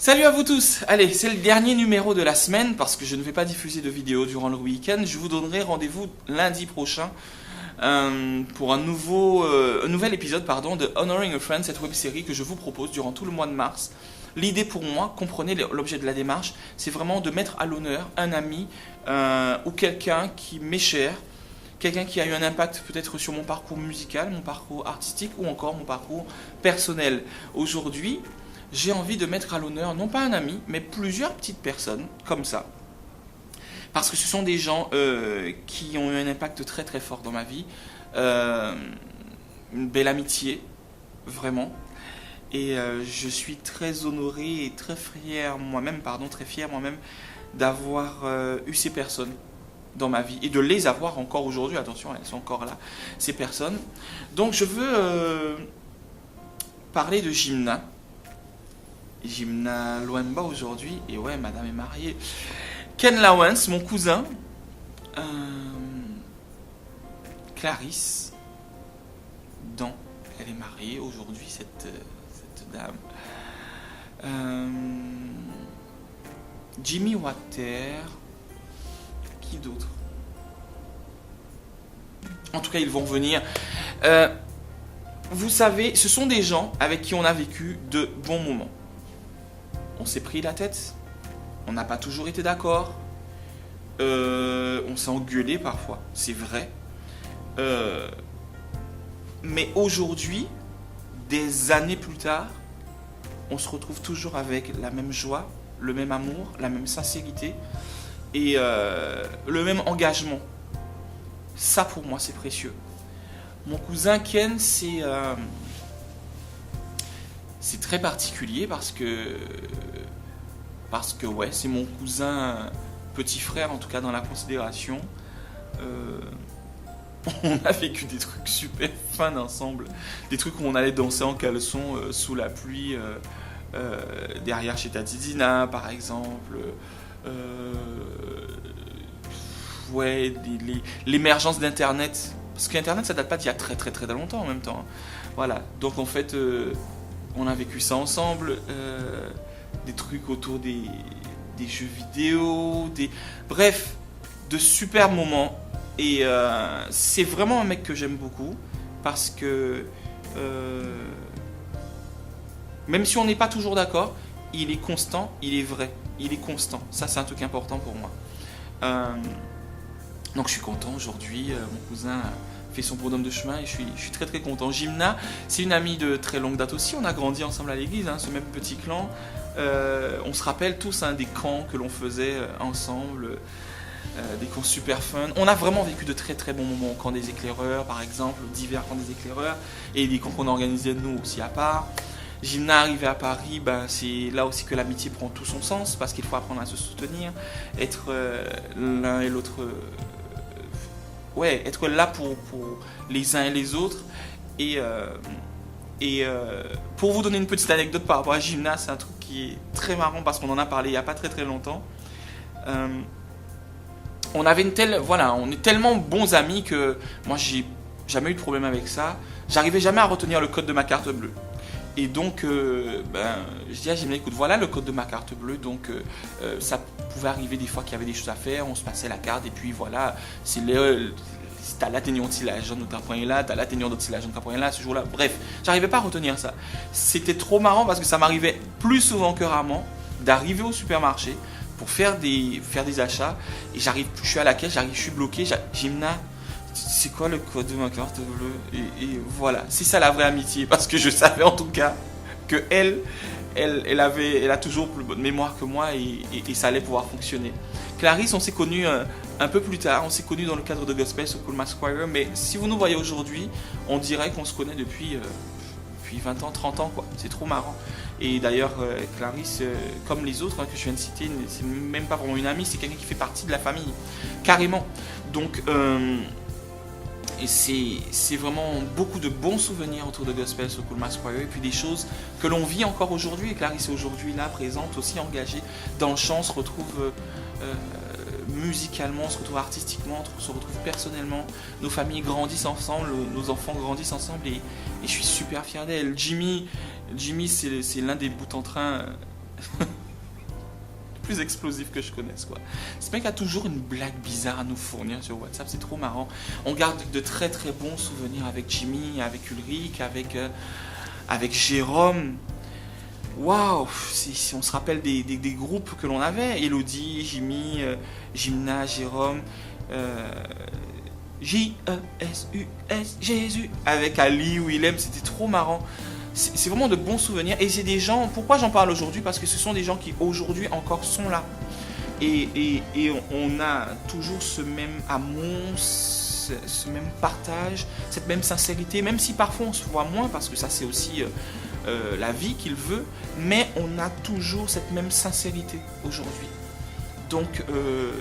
Salut à vous tous. Allez, c'est le dernier numéro de la semaine parce que je ne vais pas diffuser de vidéo durant le week-end. Je vous donnerai rendez-vous lundi prochain pour un nouvel épisode de Honoring a Friend, cette web-série que je vous propose durant tout le mois de mars. L'idée pour moi, comprenez l'objet de la démarche, c'est vraiment de mettre à l'honneur un ami ou quelqu'un qui m'est cher, quelqu'un qui a eu un impact peut-être sur mon parcours musical, mon parcours artistique ou encore mon parcours personnel. Aujourd'hui, j'ai envie de mettre à l'honneur non pas un ami, mais plusieurs petites personnes comme ça. Parce que ce sont des gens qui ont eu un impact très très fort dans ma vie. Une belle amitié, vraiment. Et je suis très honoré et très fier moi-même d'avoir eu ces personnes dans ma vie et de les avoir encore aujourd'hui. Attention, elles sont encore là, ces personnes. Donc je veux parler de Gymna. Gymna Loemba aujourd'hui. Et ouais, madame est mariée. Ken Lawrence, mon cousin. Clarisse. Elle est mariée aujourd'hui, cette dame. Jimmy Water. Qui d'autre? En tout cas, ils vont venir. Vous savez, ce sont des gens avec qui on a vécu de bons moments. On s'est pris la tête. On n'a pas toujours été d'accord. On s'est engueulé parfois, c'est vrai. Mais aujourd'hui, des années plus tard, on se retrouve toujours avec la même joie, le même amour, la même sincérité et le même engagement. Ça, pour moi, c'est précieux. Mon cousin Ken, c'est très particulier parce que ouais, c'est mon cousin petit frère, en tout cas dans la considération. On a vécu des trucs super fun ensemble, des trucs où on allait danser en caleçon sous la pluie derrière chez Tati Dina par exemple. Ouais, l'émergence d'Internet, parce qu'Internet ça date pas d'il y a très très très longtemps en même temps. Voilà, donc en fait on a vécu ça ensemble, des trucs autour des jeux vidéo, bref, de super moments. Et c'est vraiment un mec que j'aime beaucoup parce que même si on n'est pas toujours d'accord, il est constant, il est vrai, il est constant. Ça, c'est un truc important pour moi. Donc je suis content aujourd'hui, mon cousin fait son bonhomme de chemin et je suis très très content. Gymna, c'est une amie de très longue date aussi, on a grandi ensemble à l'église, ce même petit clan. On se rappelle tous des camps que l'on faisait ensemble, des camps super fun. On a vraiment vécu de très très bons moments au camp des éclaireurs par exemple, divers camps des éclaireurs, et des camps qu'on organisait nous aussi à part. Gymna arrivé à Paris, c'est là aussi que l'amitié prend tout son sens, parce qu'il faut apprendre à se soutenir, être l'un et l'autre, être là pour les uns et les autres. Et pour vous donner une petite anecdote par rapport à Gymna, c'est un truc qui est très marrant parce qu'on en a parlé il n'y a pas très très longtemps. On est tellement bons amis que moi j'ai jamais eu de problème avec ça. J'arrivais jamais à retenir le code de ma carte bleue. Et donc, je dis à Gymna, écoute, voilà le code de ma carte bleue. Donc, ça pouvait arriver des fois qu'il y avait des choses à faire, on se passait la carte, et puis voilà, t'as l'atténuant de silage de ta point là, t'as l'atténuant de silage de ta point là, ce jour-là. Bref, j'arrivais pas à retenir ça. C'était trop marrant parce que ça m'arrivait plus souvent que rarement d'arriver au supermarché pour faire des achats, et je suis à la caisse, je suis bloqué, Gymna, c'est quoi le code de ma carte bleue? Et voilà, c'est ça la vraie amitié, parce que je savais en tout cas que elle a toujours plus bonne mémoire que moi, et ça allait pouvoir fonctionner. Clarisse, on s'est connus un peu plus tard, on s'est connus dans le cadre de Gospel au Cool Mass Choir, mais si vous nous voyez aujourd'hui, on dirait qu'on se connaît depuis 20 ans, 30 ans, quoi. C'est trop marrant. Et d'ailleurs, Clarisse, comme les autres que je viens de citer, c'est même pas vraiment une amie, c'est quelqu'un qui fait partie de la famille, carrément. Donc, et c'est vraiment beaucoup de bons souvenirs autour de Gospel au Cool Mass Choir, et puis des choses que l'on vit encore aujourd'hui. Et Clarisse est aujourd'hui là, présente, aussi engagée dans le chant, on se retrouve musicalement, on se retrouve artistiquement, on se retrouve personnellement. Nos familles grandissent ensemble, nos enfants grandissent ensemble, et je suis super fier d'elle. Jimmy c'est l'un des bouts en train plus explosifs que je connaisse, quoi. Ce mec a toujours une blague bizarre à nous fournir sur WhatsApp, c'est trop marrant. On garde de très très bons souvenirs avec Jimmy, avec Ulrich, avec Jérôme. Waouh, si on se rappelle des groupes que l'on avait, Elodie, Jimmy, Gymna, Jérôme, J-E-S-U-S, Jésus, avec Ali, Willem, c'était trop marrant. C'est vraiment de bons souvenirs. Et c'est des gens, pourquoi j'en parle aujourd'hui? Parce que ce sont des gens qui aujourd'hui encore sont là. Et on a toujours ce même amour, ce même partage, cette même sincérité, même si parfois on se voit moins, parce que ça c'est aussi la vie qu'il veut, mais on a toujours cette même sincérité aujourd'hui. Donc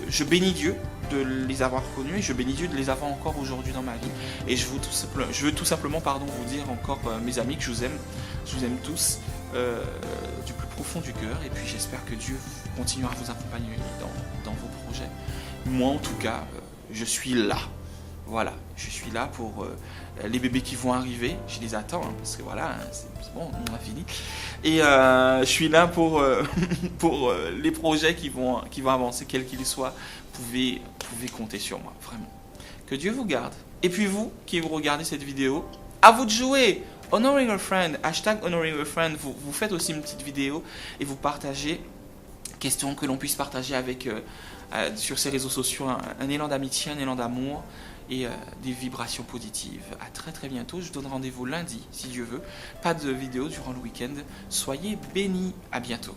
je bénis Dieu de les avoir connus et je bénis Dieu de les avoir encore aujourd'hui dans ma vie. Et je veux tout simplement vous dire encore, mes amis, que je vous aime tous du plus profond du cœur. Et puis j'espère que Dieu continuera à vous accompagner dans vos projets. Moi en tout cas, je suis là. Voilà, je suis là pour les bébés qui vont arriver. Je les attends, hein, parce que voilà, c'est bon, on a fini. Et je suis là pour les projets qui vont avancer, quels qu'ils soient. Vous pouvez compter sur moi, vraiment. Que Dieu vous garde. Et puis vous, qui vous regardez cette vidéo, à vous de jouer. Honoring a friend, #honoring a friend. Vous faites aussi une petite vidéo et vous partagez. Question que l'on puisse partager sur ces réseaux sociaux un élan d'amitié, un élan d'amour et des vibrations positives. À très très bientôt. Je vous donne rendez-vous lundi, si Dieu veut. Pas de vidéo durant le week-end. Soyez bénis. À bientôt.